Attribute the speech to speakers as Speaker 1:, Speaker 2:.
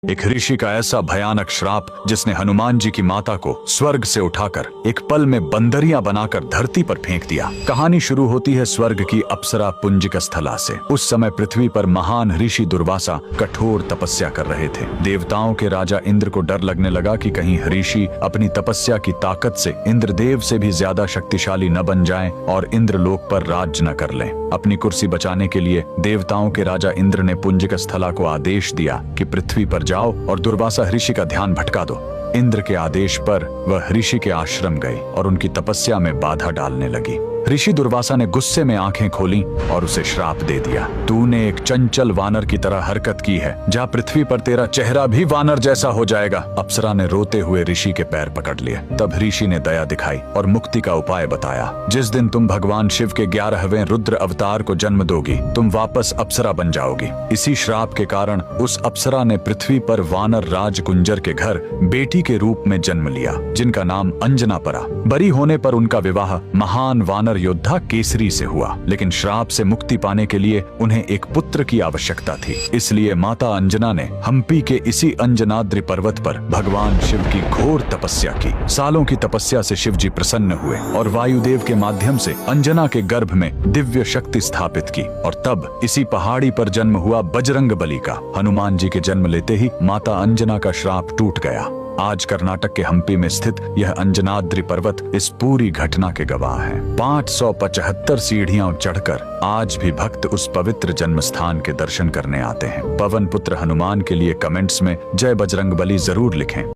Speaker 1: एक ऋषि का ऐसा भयानक श्राप जिसने हनुमान जी की माता को स्वर्ग से उठाकर एक पल में बंदरिया बनाकर धरती पर फेंक दिया। कहानी शुरू होती है स्वर्ग की अप्सरा पुंजिक स्थला से। उस समय पृथ्वी पर महान ऋषि दुर्वासा कठोर तपस्या कर रहे थे। देवताओं के राजा इंद्र को डर लगने लगा कि कहीं ऋषि अपनी तपस्या की ताकत से इंद्रदेव से भी ज्यादा शक्तिशाली न बन जाएं और इंद्रलोक पर राज न कर लें। अपनी कुर्सी बचाने के लिए देवताओं के राजा इंद्र ने पुंजिक स्थला को आदेश दिया कि पृथ्वी पर जाओ और दुर्वासा ऋषि का ध्यान भटका दो। इंद्र के आदेश पर वह ऋषि के आश्रम गई और उनकी तपस्या में बाधा डालने लगी। ऋषि दुर्वासा ने गुस्से में आंखें खोली और उसे श्राप दे दिया। तूने एक चंचल वानर की तरह हरकत की है, जा पृथ्वी पर तेरा चेहरा भी वानर जैसा हो जाएगा। अप्सरा ने रोते हुए ऋषि के पैर पकड़ लिए। तब ऋषि ने दया दिखाई और मुक्ति का उपाय बताया। जिस दिन तुम भगवान शिव के 11वें रुद्र अवतार को जन्म दोगी, तुम वापस अप्सरा बन जाओगी। इसी श्राप के कारण उस अप्सरा ने पृथ्वी पर वानर राज कुंजर के घर बेटी के रूप में जन्म लिया, जिनका नाम अंजना पड़ा। बरी होने पर उनका विवाह महान वानर योद्धा केसरी से हुआ, लेकिन श्राप से मुक्ति पाने के लिए उन्हें एक पुत्र की आवश्यकता थी। इसलिए माता अंजना ने हम्पी के इसी अंजनाद्रि पर्वत पर भगवान शिव की घोर तपस्या की। सालों की तपस्या से शिव जी प्रसन्न हुए और वायुदेव के माध्यम से अंजना के गर्भ में दिव्य शक्ति स्थापित की। और तब इसी पहाड़ी पर जन्म हुआ बजरंग बली का। हनुमान जी के जन्म लेते ही माता अंजना का श्राप टूट गया। आज कर्नाटक के हम्पी में स्थित यह अंजनाद्रि पर्वत इस पूरी घटना के गवाह है। 575 सीढ़ियां चढ़कर आज भी भक्त उस पवित्र जन्म स्थान के दर्शन करने आते हैं। पवन पुत्र हनुमान के लिए कमेंट्स में जय बजरंगबली जरूर लिखें।